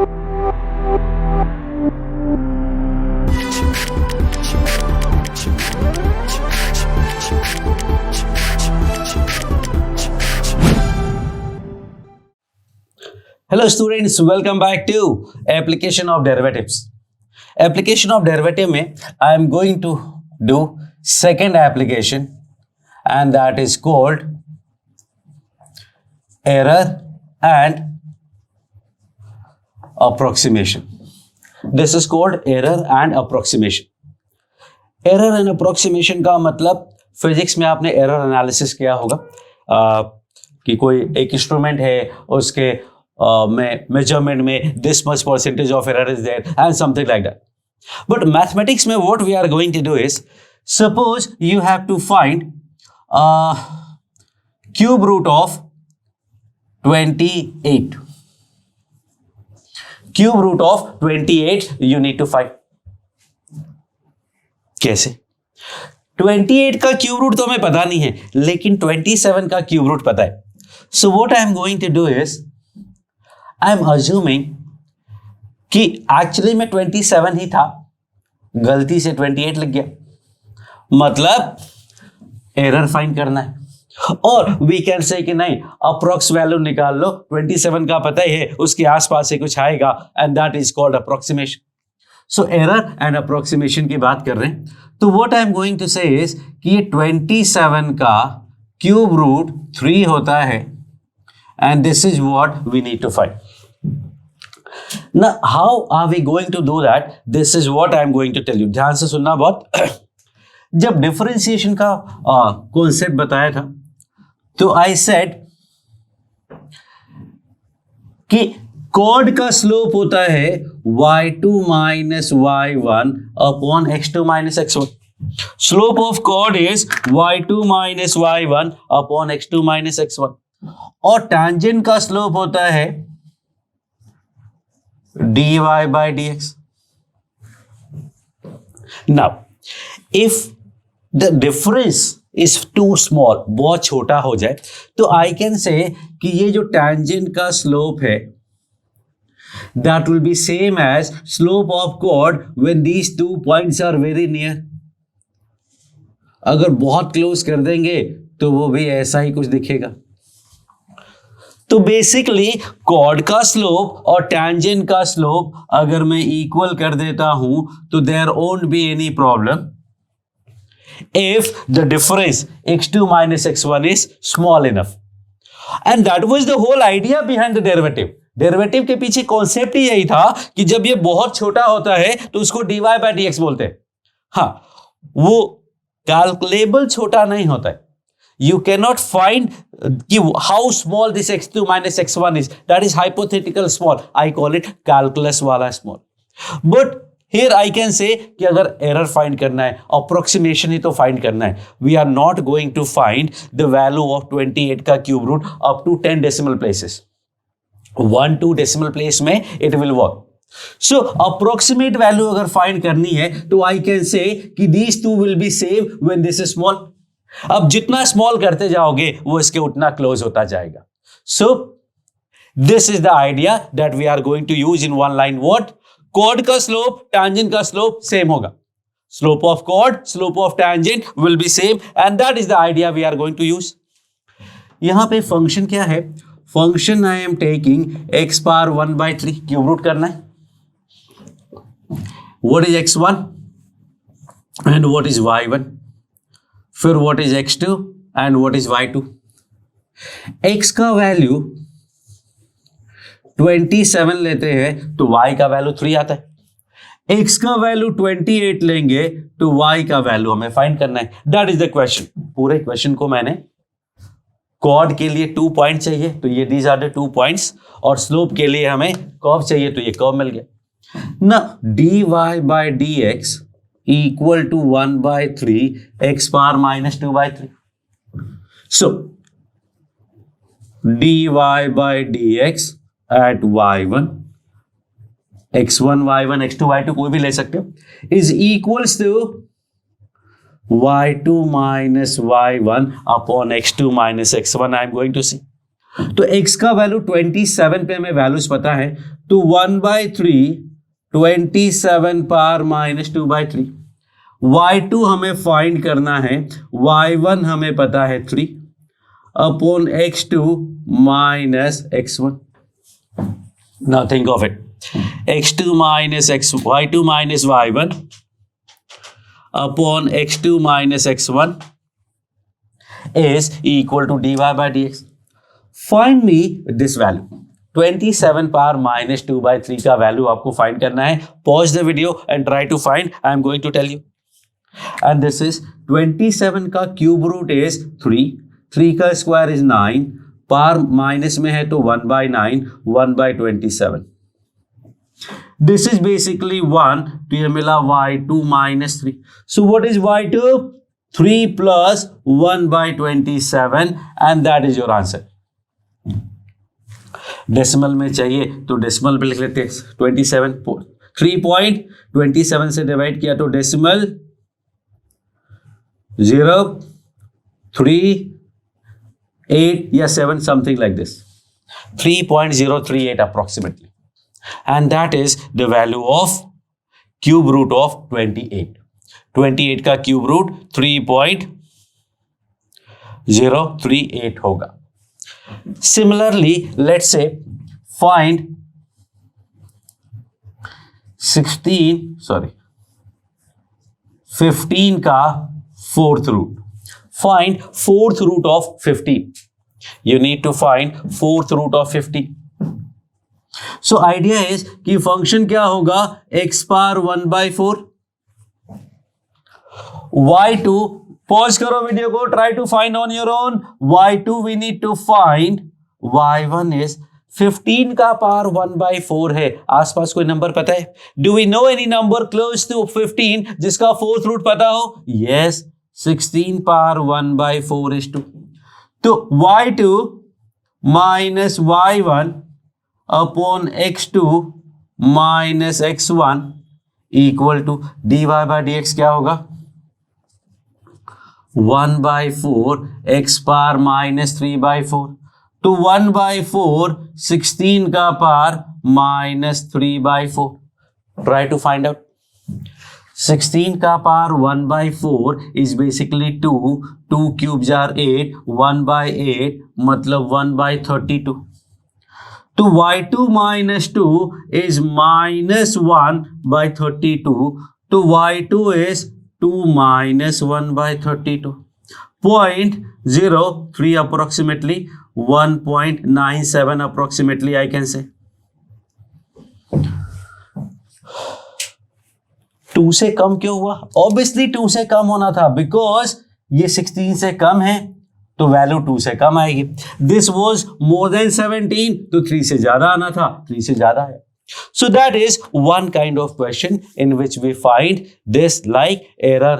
Hello students, welcome back to application of derivatives. Application of derivative में I am going to do second application and that is called error and approximation. This is called error and approximation. Error and approximation का मतलब physics में आपने error analysis किया होगा कि कोई एक इंस्ट्रूमेंट है उसके measurement में this much percentage of error is there and something like that. But mathematics में what we are going to do is, suppose you have to find cube root of 28. Cube root of 28 you need to find. कैसे? 28 का cube root तो हमें पता नहीं है, लेकिन 27 का क्यूब रूट पता है. So what I am going to do is, I am assuming कि एक्चुअली में 27 ही था, गलती से 28 लग गया, मतलब एरर फाइंड करना है. और वी कैन से कि नहीं, अप्रोक्स वैल्यू निकाल लो, 27 का पता ही है, उसके आसपास से कुछ आएगा and that is called approximation. So error and approximation की बात कर रहे हैं. तो what I am going to say is कि ये 27 का क्यूब रूट 3 होता है and this is what we need to find. Now how are we going to do that? This is what I am going to tell you. ध्यान से सुनना बहुत. जब डिफरेंशिएशन का कॉन्सेप्ट बताया था तो आई सेड कि कॉर्ड का स्लोप होता है y2 minus y1 upon x2 minus x1. Slope of chord is y2 minus y1 upon x2 minus x1. और टैंजेंट का स्लोप होता है dy by dx. Now, if the difference is too small, बहुत छोटा हो जाए, तो I can say कि ये जो टैंजेंट का स्लोप है that will be same as slope of chord when these two points are very near. अगर बहुत क्लोज कर देंगे तो वो भी ऐसा ही कुछ दिखेगा. तो बेसिकली कॉर्ड का स्लोप और टैंजेंट का स्लोप अगर मैं इक्वल कर देता हूं तो there won't be any problem if the difference x2 minus x1 is small enough. And that was the whole idea behind the derivative. Derivative के पीछे कॉन्सेप्ट ही यही था कि जब ये बहुत छोटा होता है तो उसको dy by dx बोलते हैं. हाँ, वो कैलकुलेबल छोटा नहीं होता है. You cannot find how small this x2 minus x1 is. That is hypothetical small. I call it calculus वाला small. But here I can say कि अगर error find करना है, approximation ही तो find करना है, we are not going to find the value of 28 का cube root up to 10 decimal places. 1-2 decimal place में it will work. So approximate value अगर find करनी है तो I can say कि these two will be same when this is small. अब जितना small करते जाओगे वो इसके उतना क्लोज होता जाएगा. So this is the idea that we are going to use in one line. What? Chord का स्लोप टैंजेंट का स्लोप सेम होगा. Slope of chord, slope of tangent will be same and that is the idea we are going to use. यहां पे function क्या है? Function I am taking x power 1/3 cube root करना है. What is x1 and what is y1? फिर what is x2 and what is y2? x का value 27 लेते हैं तो y का वैल्यू 3 आता है. x का वैल्यू 28 लेंगे तो y का वैल्यू हमें फाइंड करना है. That is the question. पूरे क्वेश्चन को मैंने कॉर्ड के लिए 2 पॉइंट चाहिए तो ये दीज आर द 2 पॉइंट्स, और स्लोप के लिए हमें कर्व चाहिए तो ये कर्व मिल गया ना. dy by dx equal to 1/3 x power minus 2/3. So dy by dx at y1, x1 y1 x2 y2 कोई भी ले सकते हो, is equals to y2 minus y1 upon x2 minus x1. I am going to see. तो x का value 27 पे हमें values पता है, तो 1/3 27 पावर -2/3। y2 हमें फाइंड करना है, y1 हमें पता है 3 upon x2 minus x1। Now think of it, x2 minus x y2 minus y1 upon x2 minus x1 is equal to dy by dx. Find me this value. 27 power -2/3 का value आपको find करना है। Pause the video and try to find, I am going to tell you. And this is 27 का cube root is 3 का square is 9, power minus में है तो 1/9, 1/27। This is basically 1, तो ये मिला y2 minus 3। So what is y2? 3 plus 1/27 and that is your answer. Decimal में चाहिए तो डेसिमल पे लिख लेते हैं 27, 3.27 से डिवाइड किया तो डेसिमल 0, 3, 8 या 7 something like this, 3.038 approximately, and that is the value of cube root of 28। 28 का क्यूब रूट 3.038 होगा। सिमिलरली लेट्स से फाइंड 15 का fourth root. Find fourth root of 15। You need to find fourth root of 15। So idea is कि function क्या होगा, x power 1/4, y2, pause करो video को, try to find on your own. y2 we need to find, y1 is 15 का power 1/4 है। आसपास कोई number पता है? Do we know any number close to 15 जिसका फोर्थ रूट पता हो? Yes, 16 power 1/4 is 2। तो y2 minus y1 upon x2 minus x1 equal to dy by dx क्या होगा? 1/4 x पावर माइनस 3/4। तो 1/4 16 का power minus 3/4। Try to find out. 16 का power 1/4 is basically 2, 2 cubes are 8, 1/8 मतलब 1/32। तो y2 माइनस 2 इज माइनस 1/32। तो y2 is 2 minus 1/32, 0.03 approximately, 1.97 approximately I can say. 2 से कम क्यों हुआ? Obviously 2 से कम होना था, because ये 16 से कम है तो वैल्यू 2 से कम आएगी। This was more than 17, तो 3 से ज्यादा आना था, 3 से ज्यादा है। So that is one kind of question in which we find this like error.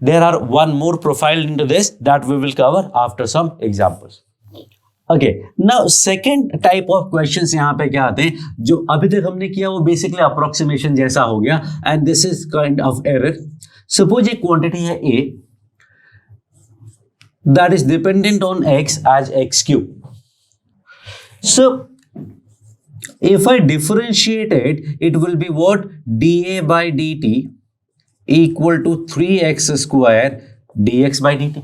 There are one more profile into this that we will cover after some examples. Okay, now second type of questions यहाँ पे क्या आते हैं, जो अभी तक हमने किया वो basically approximation जैसा हो गया, and this is kind of error. Suppose एक quantity है A that is dependent on x as x cube. So if I differentiate it, it will be what? dA by dt equal to 3x square dx by dt.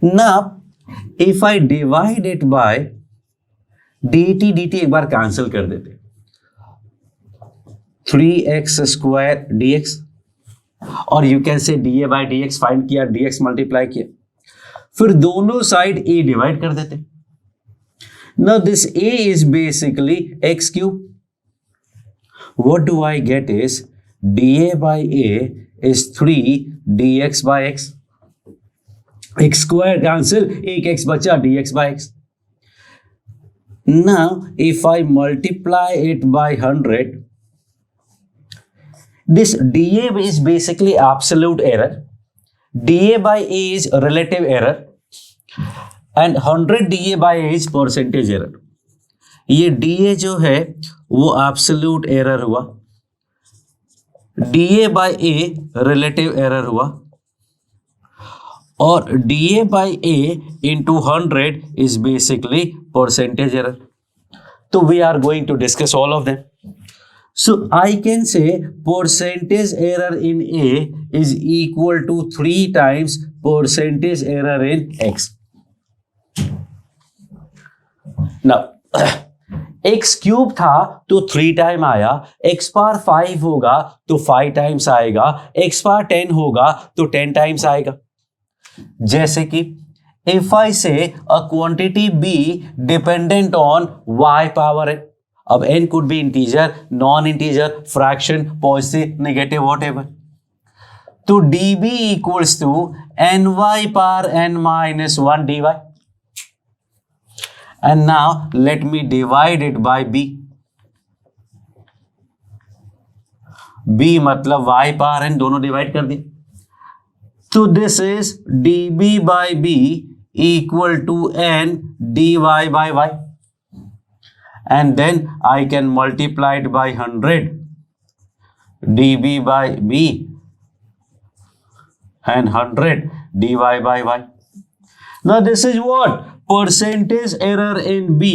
Now, if I divide it by dt एक बार cancel कर देते, 3x square dx, और you can say dA by dx find किया, dx multiply किया, फिर दोनों side a divide कर देते। Now this a is basically x cube. What do I get is dA by a is 3 dx by x. X square cancel, एक x बचा, dx by x. Now if I multiply it by 100, this dA is basically absolute error. dA by a is relative error. And 100 dA by a is percentage error. ये dA जो है वो absolute error हुआ, dA by a relative error हुआ, और DA by A into 100 is basically percentage error. So we are going to discuss all of them. So I can say percentage error in A is equal to 3 times percentage error in X. Now x cube था तो 3 time आया, x power 5 होगा तो 5 times आएगा, x power 10 होगा तो 10 times आएगा. जैसे कि if I say a quantity B dependent on y power n, अब n could be integer, non-integer, fraction, positive, negative, whatever. तो dB equals to ny power n minus 1 dy. And now let me divide it by B. B मतलब y power n, दोनों divide कर दिए. So this is dB by B equal to n dy by y. And then I can multiply it by 100. dB by B and 100 dy by y. Now this is what? Percentage error in B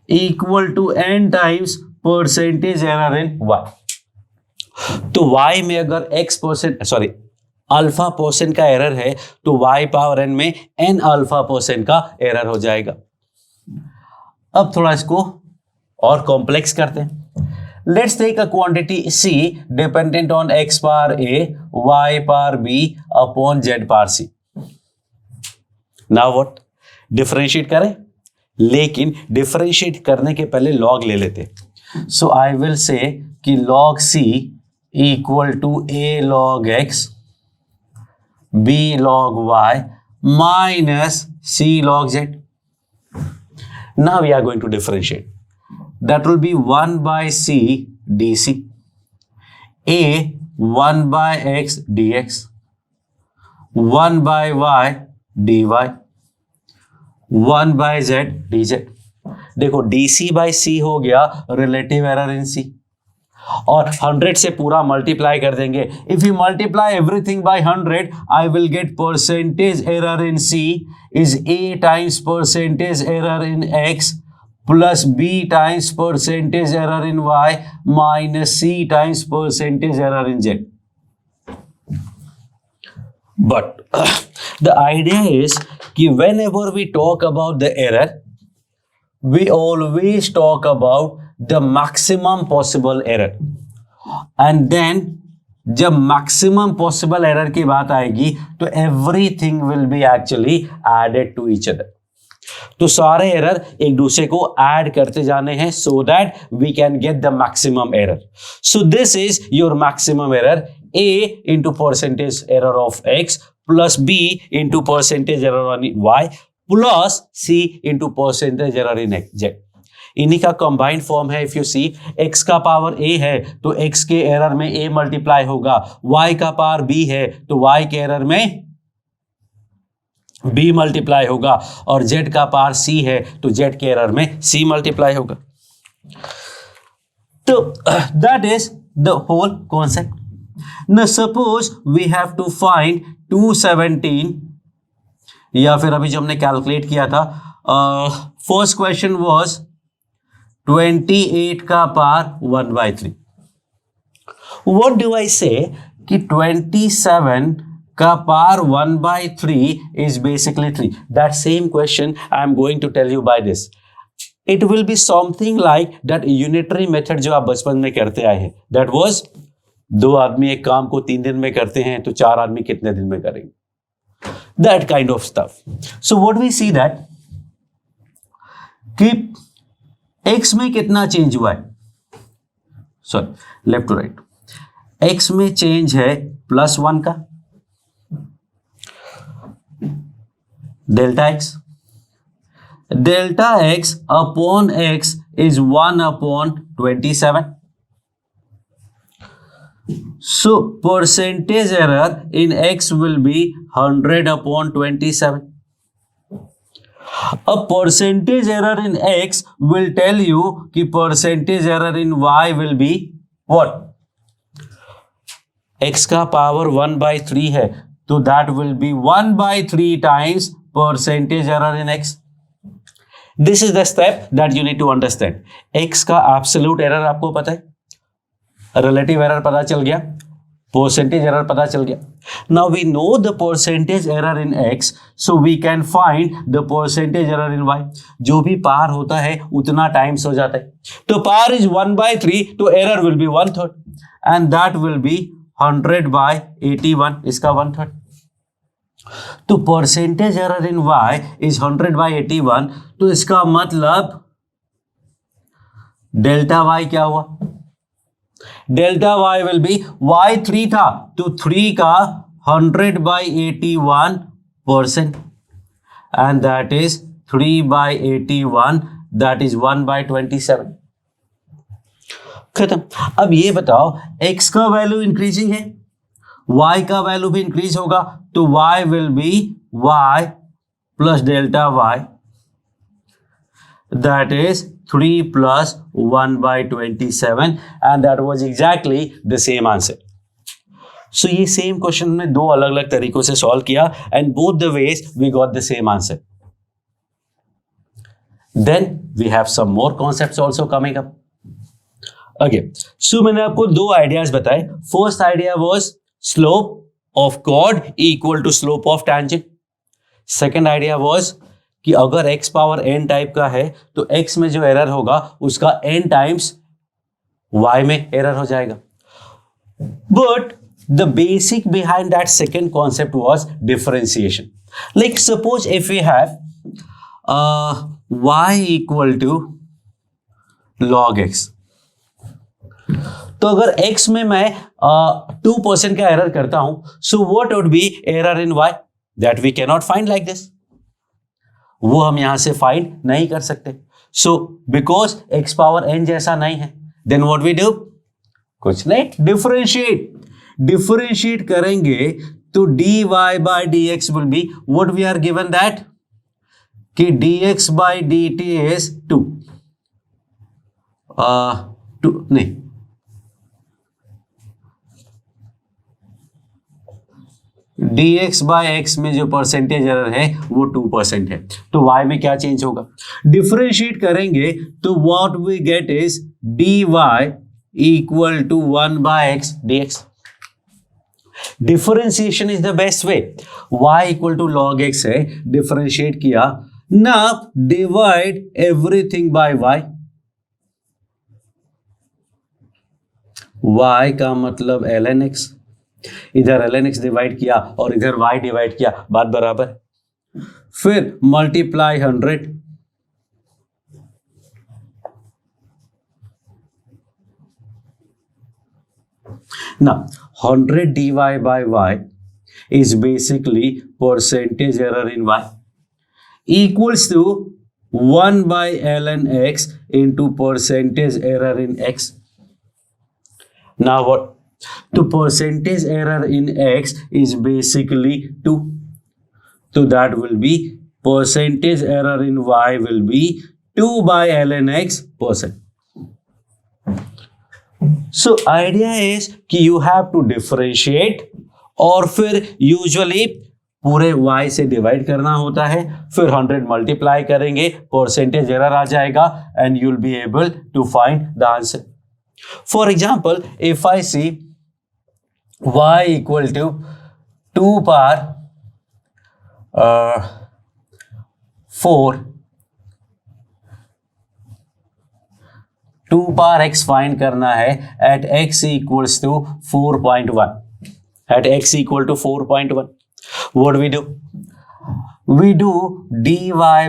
equal to n times percentage error in y. तो y में अगर x% alpha percent का error है तो y power n में n alpha percent का error हो जाएगा. अब थोड़ा इसको और कॉम्प्लेक्स करते हैं. Let's take a quantity C dependent on x power A, y power B upon z power C. Now what? Differentiate करें, लेकिन डिफरेंशिएट करने के पहले लॉग ले लेते. सो आई विल से कि log C equal to A log x B log y minus C log z. Now we are going to differentiate. That will be 1 by C dC, A 1 by x dx, 1 by y dy, 1 by z dz. देखो dc by c हो गया relative error in c, और 100 से पूरा multiply कर देंगे. If you multiply everything by 100 I will get percentage error in c is a times percentage error in x plus b times percentage error in y minus c times percentage error in z. But the idea is कि whenever we talk about the error, we always talk about the maximum possible error. And then जब maximum possible error की बात आएगी तो everything will be actually added to each other. तो सारे error एक दूसरे को ऐड करते जाने हैं so that we can get the maximum error. So this is your maximum error, A into percentage error of x plus B into percentage error on y plus C into percentage error in z. इन्हीं का combined form है. If you see x का power a है तो x के error में a multiply होगा, y का पावर b है तो y के एरर में b मल्टीप्लाई होगा, और z का पावर c है तो z के एरर में c मल्टीप्लाई होगा. तो that is the whole concept. Now suppose we have to find 217, या फिर अभी जो हमने कैलकुलेट किया था, फर्स्ट क्वेश्चन वाज 28 का पावर 1/3. व्हाट डू आई से कि 27 का power 1/3 is basically 3. That same question I am going to tell you by this. It will be something like that unitary method जो आप बचपन में करते आए हैं. दैट वाज 2 आदमी एक काम को 3 दिन में करते हैं तो 4 आदमी कितने दिन में करेंगे. That kind of stuff. So what we see that कि x में कितना चेंज हुआ है, sorry left to right, x में चेंज है +1 का, delta x upon x is 1/27. So percentage error in x will be 100/27. A percentage error in x will tell you कि percentage error in y will be what? x का power 1/3 है तो that will be 1/3 times percentage error in x. This is the step that you need to understand. x का absolute error आपको पता है, relative error पता चल गया, परसेंटेज एरर पता चल गया. Now we know the percentage error in x, so we can find the percentage error in y. जो भी पार होता है उतना टाइम्स हो जाता है. तो पार इज 1/3, तो error will be 1/3 and that will B 100/81, इसका 1/3. तो percentage error in y is 100/81, तो इसका मतलब डेल्टा y क्या हुआ? Delta y will be, y 3 था तो 3 का 100/81% and that is 3/81, that is 1/27. खत्म. अब ये बताओ, x का वैल्यू इंक्रीजिंग है, y का वैल्यू भी इंक्रीज होगा, तो y will be y plus delta y, that is 3 plus 1/27 and that was exactly the same answer. So ये सेम क्वेश्चन हमने दो अलग अलग तरीकों से सॉल्व किया and both the ways we got the same answer. Then we have some more concepts also coming up. Okay, so मैंने आपको दो आइडियाज बताए. First idea was slope of chord equal to slope of tangent. Second idea was कि अगर x power n type का है तो x में जो एरर होगा उसका n टाइम्स y में एरर हो जाएगा. But the basic behind that second concept was differentiation. Like suppose if we have y equal to log x, तो अगर x में मैं 2% का एरर करता हूं, so what would be error in y? That we cannot find like this. वो हम यहां से फाइंड नहीं कर सकते. So because x power n जैसा नहीं है, देन व्हाट वी डू? कुछ नहीं, डिफरेंशिएट करेंगे तो dy by dx will be what we are given that कि dx by dt इज 2 नहीं, dx by x में जो परसेंटेज एरर है वो 2% है. तो y में क्या चेंज होगा? डिफरेंशिएट करेंगे तो what we get is dy equal to 1/x dx. Differentiation is the best way. y equal to log x है, डिफरेंशिएट किया, now divide everything by y. y का मतलब ln x, इधर ln x डिवाइड किया और इधर y divide किया, बात बराबर. फिर multiply 100, now 100 dy by y is basically percentage error in y equals to 1/ln x into percentage error in x. Now what? तो percentage error in x is basically 2. So that will be percentage error in y will be 2/ln x %. So idea is कि you have to differentiate और फिर usually पूरे y से divide करना होता है, फिर 100 मल्टीप्लाई करेंगे, परसेंटेज एरर आ जाएगा and you'll be able to find the answer. For example, if I see y equal to 2 power 4, 2 power x find करना है at x equals to 4.1. At x equal to 4.1, what do? We do dy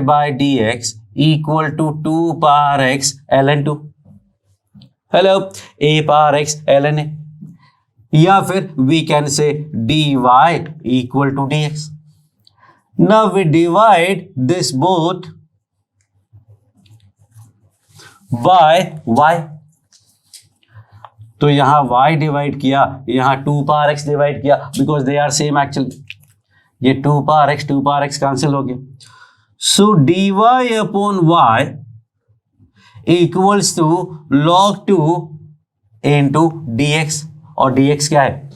by dx equal to 2 power x ln 2. Hello, a power x ln a. या फिर we can say dy equal to dx. Now we divide this both by y. तो यहां y divide किया, यहां 2 power x divide किया, because they are same actually. ये 2 power x cancel हो गया. So dy upon y equals to log 2 into dx. और dx क्या है?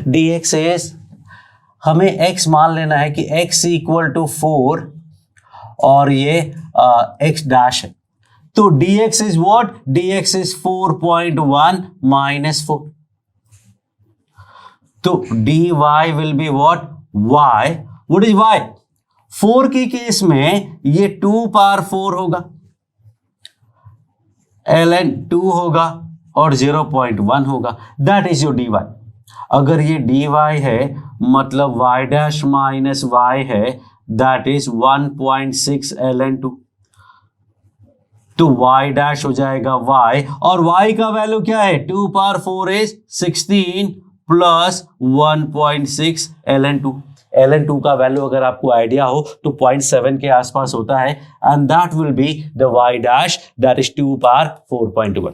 dx इज, हमें x मान लेना है कि x इक्वल टू 4 और ये x डैश है, तो dx is what, dx is 4.1 minus 4, तो dy will be what, y, what is y, 4 के केस में ये 2 पावर 4 होगा, ln 2 होगा और 0.1 होगा, दैट इज योर dy। अगर ये dy है मतलब y डैश माइनस y है, दैट इज 1.6 ln 2, तो y डैश हो जाएगा y, और y का वैल्यू क्या है, 2 power 4 is 16 plus 1.6 ln 2। ln 2 का वैल्यू अगर आपको आइडिया हो तो 0.7 के आसपास होता है, and that will be the y dash, that is 2 power 4.1।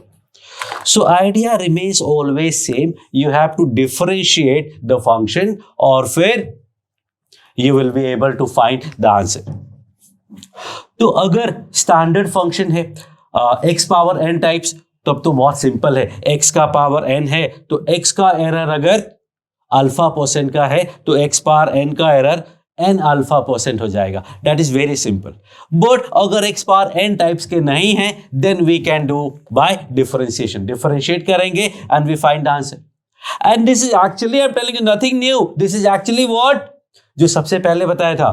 So idea remains always same. You have to differentiate the function और फिर you will be able to find the answer. तो अगर स्टैंडर्ड फंक्शन है x power n types, तब तो बहुत simple है, x का पावर n है तो x का एरर अगर अल्फा परसेंट का है तो x पावर n का एरर n अल्फा परसेंट हो जाएगा, that is very simple. But अगर x पावर n टाइप्स के नहीं है then we can do by differentiation, differentiate करेंगे and we find the answer. And this is actually, I am telling you nothing new, this is actually what, जो सबसे पहले बताया था,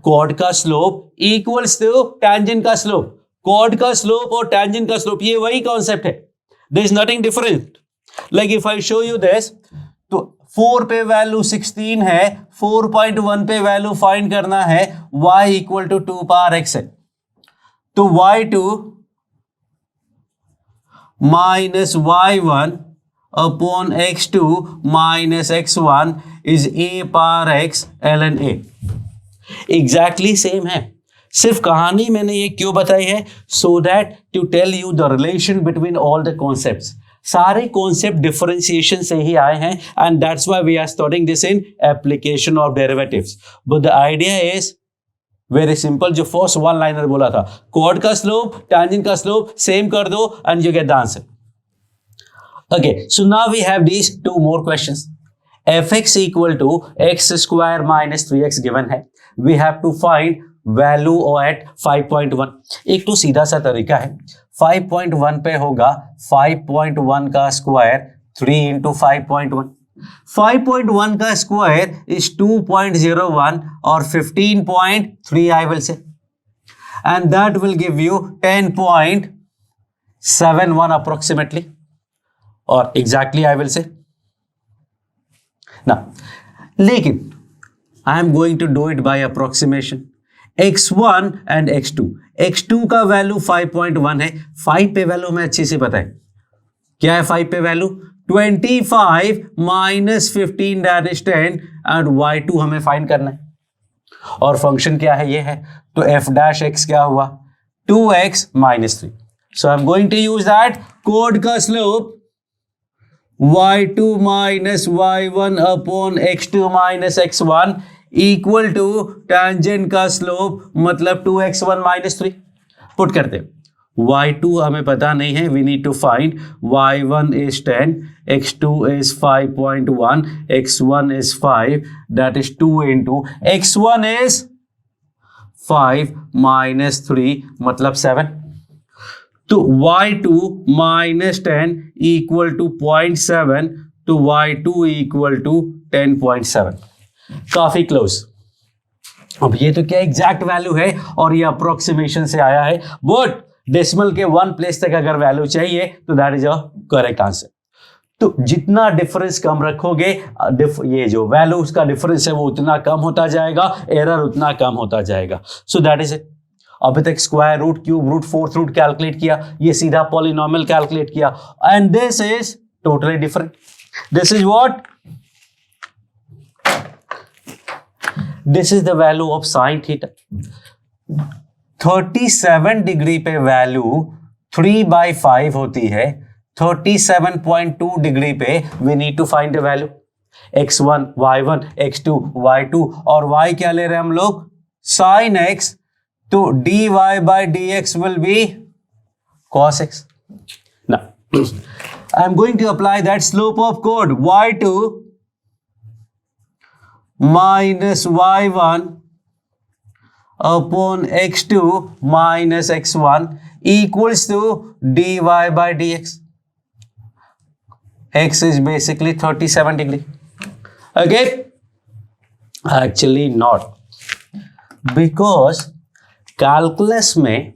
कॉर्ड का स्लोप इक्वल्स टू टेंजेंट का slope, chord का slope और टेंजेंट का स्लोप, ये वही कॉन्सेप्ट है, there is nothing different. Like if I show you this, तो 4 पे वैल्यू 16 है, 4.1 पे वैल्यू फाइंड करना है, y equal to 2 power x है, तो y2 minus y1 upon x2 minus x1 is a power x ln a। Exactly same है, सिर्फ कहानी मैंने ये क्यों बताई है, so that to tell you the relation between all the concepts. सारे कॉन्सेप्ट डिफरेंशिएशन से ही आए हैं, and that's why we are studying this in application of derivatives. But the idea is very simple, जो फर्स्ट वन लाइनर बोला था, chord का slope tangent का स्लोप सेम कर दो and you get the answer. Okay, so now we have these two more questions. fx equal to x square minus 3x given है, we have to find value at 5.1। एक तो सीधा सा तरीका है, 5.1 पे होगा 5.1 का स्क्वायर 3 इंटू 5.1, 5.1 का स्क्वायर इज 2.01 और 15.3 I will say, and that will give you 10.71 approximately, और एग्जैक्टली आई विल से ना, लेकिन I am going to do it by approximation. x1 and x2 का वैल्यू 5.1 है, 5 पे वैल्यू हमें अच्छी से पता है, क्या है 5 पे value, 25 minus 15 that is 10, and y2 हमें फाइंड करना है, और फंक्शन क्या है, ये है, तो f डैश x क्या हुआ, 2x minus 3। So I am going to use that chord का slope y2 minus y1 upon x2 minus x1 equal to tangent का स्लोप मतलब 2x1 माइनस 3। पुट करते हैं, y2 हमें पता नहीं है, we need to find, y1 is 10, x2 is 5.1, x1 is 5, that is 2 into x1 is 5 minus 3 मतलब 7, तो y2 माइनस 10 इक्वल टू 0.7, तो y2 इक्वल टू 10.7, काफी क्लोज। अब ये तो क्या एग्जैक्ट वैल्यू है और ये अप्रोक्सीमेशन से आया है, बट डेसिमल के 1 प्लेस तक अगर वैल्यू चाहिए तो that is a correct answer. तो जितना डिफरेंस कम रखोगे, ये जो वैल्यूज का डिफरेंस है वो उतना कम होता जाएगा, एरर उतना कम होता जाएगा। So that is it. अभी तक square root, cube root, fourth root calculate किया, ये सीधा पॉलिनोमियल कैलकुलेट किया, and this is totally different. This is what, this is the value of sine theta. 37 degree पे वैल्यू 3/5 होती है, 37.2 डिग्री पे we need to find the value, x1 y1 x2 y2, और y क्या ले रहे हैं हम लोग, sin x, तो dy by dx will be cos x. Now I am going to apply that slope of chord y2 minus y1 upon x2 minus x1 equals to dy by dx. X is basically 37 degree. Okay? Actually not, because calculus में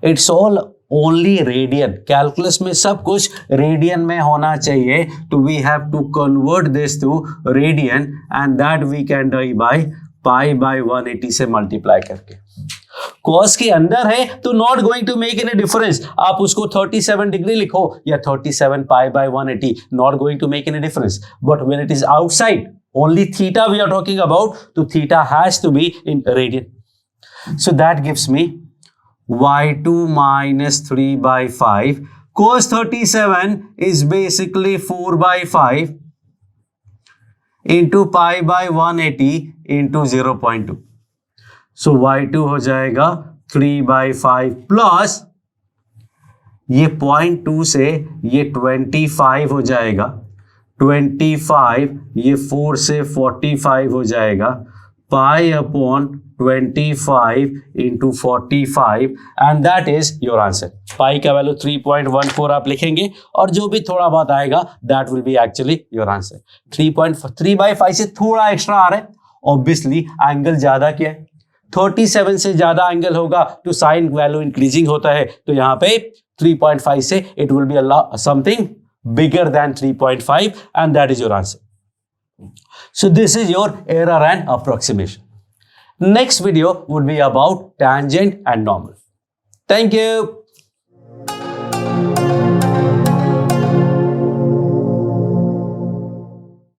it's all only radian. Calculus में सब कुछ radian में होना चाहिए. तो we have to convert this to radian and that we can do by pi by 180 से multiply करके. cos के अंदर है तो not going to make any difference. आप उसको 37 डिग्री लिखो या 37 pi by 180, not going to make any difference. But when it is outside, only theta we are talking about, so theta has to be in radian. So that gives me y2 minus 3 by 5. Cos 37 is basically 4 by 5 into pi by 180 into 0.2. So y2 हो जाएगा 3 by 5 plus ये 0.2 से ये 25 हो जाएगा, 25 ये 4 से 45 हो जाएगा, pi upon 25 into 45 and that is your answer. pi का वैल्यू 3.14 आप लिखेंगे और जो भी थोड़ा बहुत आएगा that will be actually your answer. 3 by 5 से थोड़ा एक्स्ट्रा आ रहा है, ऑब्वियसली एंगल ज्यादा क्या है, 37 से ज्यादा एंगल होगा तो साइन वैल्यू इंक्रीजिंग होता है, तो यहाँ पे 3.5 से it will be something bigger than 3.5 and that is your answer. So this is your error and approximation. Next video would be about tangent and normal. Thank you.